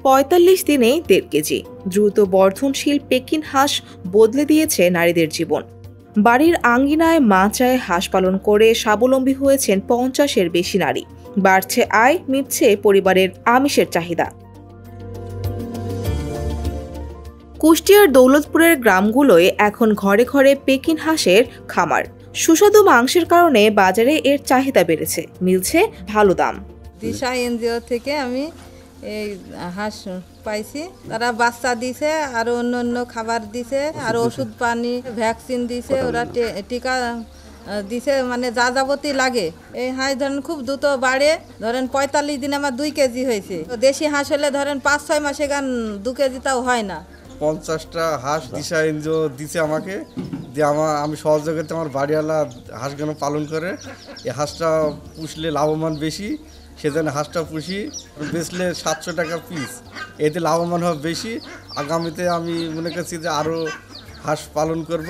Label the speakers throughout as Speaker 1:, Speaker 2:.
Speaker 1: ৪৫ দিনেই ১.৫ কেজি। দ্রুত বর্ধনশীল পেকিন হাঁস বদলে দিয়েছে নারীদের জীবন। বাড়ির আঙ্গিনায় মাচায় হাঁস পালন করে স্বাবলম্বী হয়েছেন ৫০-এর বেশি নারী। বাড়ছে আয়, মিটছে পরিবারের আমিষের চাহিদা। কুষ্টিয়ার দৌলতপুরের গ্রামগুলোয় এখন ঘরে ঘরে পেকিন হাঁসের খামার। সুস্বাদু মাংসের কারণে বাজারে এর চাহিদা বেড়েছে, মিলছে ভালো দাম।
Speaker 2: দিশা এনজিও থেকে আমি এই হাঁস পাইছি। তারা বাচ্চা দিছে, আরো অন্য অন্য খাবার দিছে, আর ওষুধ পানি ভ্যাকসিন দিছে, ওরা টিকা দিছে, মানে যা যাবতীয় লাগে। এই হাঁস ধরেন খুব দ্রুত বাড়ে। ধরেন ৪৫ দিনে আমার ২ কেজি হয়েছে। দেশি হাঁস হলে ধরেন ৫-৬ মাসে গান ২ কেজি তাও হয় না।
Speaker 3: ৫০টা হাঁস দিশা এনজিও দিছে আমাকে, দিয়ে আমি সহযোগিতা আমার বাড়িওয়ালা হাঁসগুলো পালন করে। এই হাঁসটা পুষলে লাভবান বেশি, সেজন্য হাঁসটা পুষি। বেচলে ৭০০ টাকা পিস, এতে লাভবান হবে বেশি। আগামীতে আমি মনে করছি যে আরও হাঁস পালন করব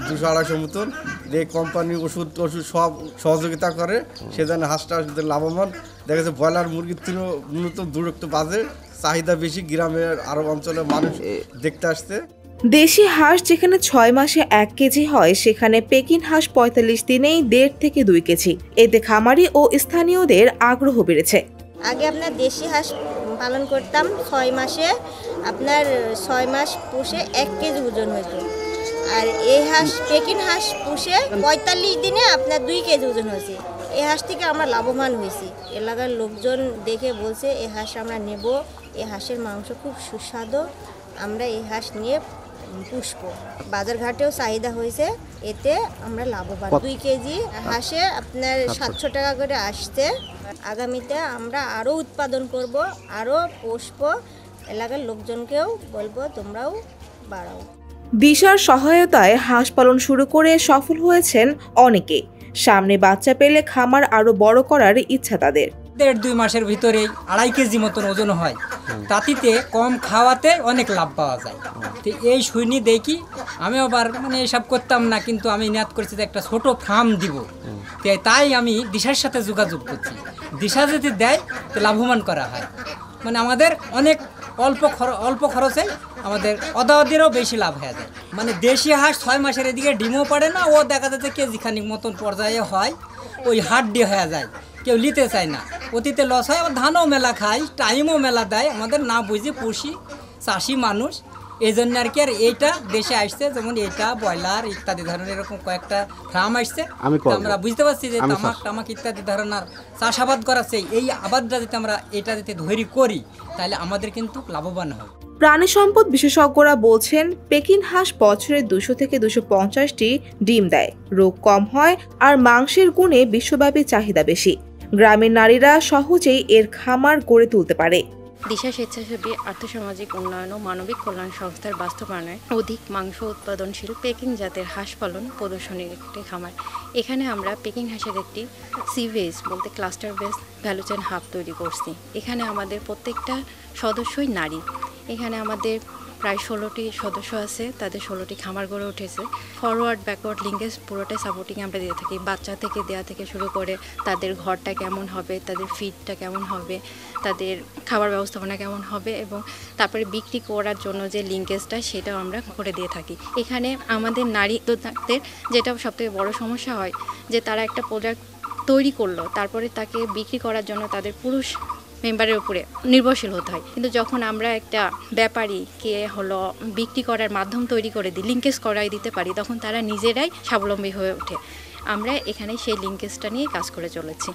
Speaker 3: ২০০-২৫০ মতন। যে কোম্পানি ওষুধ সব সহযোগিতা করে, সেজন্য হাঁসটা লাভবান। দেখা যাচ্ছে ব্রয়লার মুরগির থেকেও ন্যূনতম ২ বাজে চাহিদা বেশি, গ্রামের আরো অঞ্চলের মানুষ দেখতে আসছে।
Speaker 1: দেশি হাঁস যেখানে ৬ মাসে ১ কেজি হয়, সেখানে পেকিন হাঁস ৪৫ দিনেই ১.৫ থেকে ২ কেজি। এতে খামারি ও স্থানীয়দের আগ্রহ বেড়েছে।
Speaker 4: আগে আপনার দেশি হাঁস পালন করতাম ৬ মাসে, আপনার ৬ মাস পুষে ১ কেজি ওজন হতো। আর এই হাঁস পেকিন হাঁস পুষে ৪৫ দিনে আপনার ২ কেজি ওজন হয়েছে। এই হাঁস থেকে আমরা লাভবান হয়েছি। এলাকার লোকজন দেখে বলছে এই হাঁস আমরা নেব, এই হাঁসের মাংস খুব সুস্বাদু, আমরা এই হাঁস নিয়ে পুষব। বাজারঘাটেও চাহিদা হয়েছে, এতে আমরা লাভবান। ২ কেজি হাঁসে আপনার ৭০০ টাকা করে আসছে। আগামীতে আমরা আরও উৎপাদন করব, আরও পুষব। এলাকার লোকজনকেও বলবো তোমরাও বাড়াও।
Speaker 1: দিশার সহায়তায় হাঁস পালন শুরু করে সফল হয়েছেন অনেকে। সামনে বাচ্চা পেলে খামার আরো বড় করার ইচ্ছা তাদের।
Speaker 5: ১.৫-২ মাসের ভিতরেই ২.৫ কেজি মতন ওজন হয়। তাতে কম খাওয়াতে অনেক লাভ পাওয়া যায়। তো এই শুনি দেখি আমি আবার এসব করতাম না, কিন্তু আমি নিয়াত করছি যে একটা ছোট ফার্ম দিব। তাই আমি দিশার সাথে যোগাযোগ করছি। দিশা যদি দেয় তো লাভবান করা হয়। আমাদের অনেক অল্প খরচে আমাদের অদাওয়াদেরও বেশি লাভ হয়ে যায়। দেশি হাঁস ৬ মাসের এদিকে ডিমও পারে না, ও দেখা যাচ্ছে কেজি খানিক মতন পর্যায়ে হয়, ওই হাড্ডি হয়ে যায়, কেউ নিতে চায় না। অতীতে লস হয়, আবার ধানও মেলা খাই, টাইমও মেলা দেয়, আমাদের না বুঝে পুষি চাষি মানুষ। এই জন্য আর কি আর এইটা দেশে আসছে, যেমন এটা ব্রয়লার ইত্যাদি ধরনের এরকম কয়েকটা ফার্ম আসছে। আমরা বুঝতে পারছি যে তামাক ইত্যাদি ধরনের চাষাবাদ করাচ্ছে। এই আবাদটা যদি আমরা এটা যদি ধৈর্য করি, তাহলে আমাদের কিন্তু লাভবান হয়।
Speaker 1: প্রাণী সম্পদ বিশেষজ্ঞরা বলছেন পেকিন হাঁস বছরে ২০০ থেকে ২৫০টি ডিম দেয়, রোগ কম হয়, আর মাংসের গুণে বিশ্বব্যাপী চাহিদা বেশি। গ্রামের নারীরা সহজেই এর খামার গড়ে তুলতে পারে।
Speaker 6: দিশা স্বেচ্ছাসেবী আর্থসামাজিক উন্নয়ন ও মানবিক কল্যাণ সংস্থার বাস্তবায়নে অধিক মাংস উৎপাদনশীল পেকিং জাতের হাঁস পালন প্রদর্শনীর একটি খামার। এখানে আমরা পেকিং হাঁসের একটি সিভেজ বলতে cluster base value chain hub তৈরি করছি। এখানে আমাদের প্রত্যেকটা সদস্যই নারী। এখানে আমাদের প্রায় 16টি সদস্য আছে, তাদের 16টি খামার গড়ে উঠেছে। ফরওয়ার্ড ব্যাকওয়ার্ড লিঙ্কেজ পুরোটাই সাপোর্টিং আমরা দিয়ে থাকি। বাচ্চা থেকে দেওয়া থেকে শুরু করে তাদের ঘরটা কেমন হবে, তাদের ফিডটা কেমন হবে, তাদের খাবার ব্যবস্থাপনা কেমন হবে, এবং তারপরে বিক্রি করার জন্য যে লিঙ্কেজটা সেটাও আমরা করে দিয়ে থাকি। এখানে আমাদের নারী উদ্যোক্তাদের যেটা সবথেকে বড় সমস্যা হয়, যে তারা একটা প্রোডাক্ট তৈরি করলো, তারপরে তাকে বিক্রি করার জন্য তাদের পুরুষ মেম্বারের উপরে নির্ভরশীল হতে হয়। কিন্তু যখন আমরা একটা ব্যাপারীকে বিক্রি করার মাধ্যম তৈরি করে দিই, লিঙ্কেজ করাই দিতে পারি, তখন তারা নিজেরাই স্বাবলম্বী হয়ে ওঠে। আমরা এখানে সেই লিঙ্কেজটা নিয়ে কাজ করে চলেছি।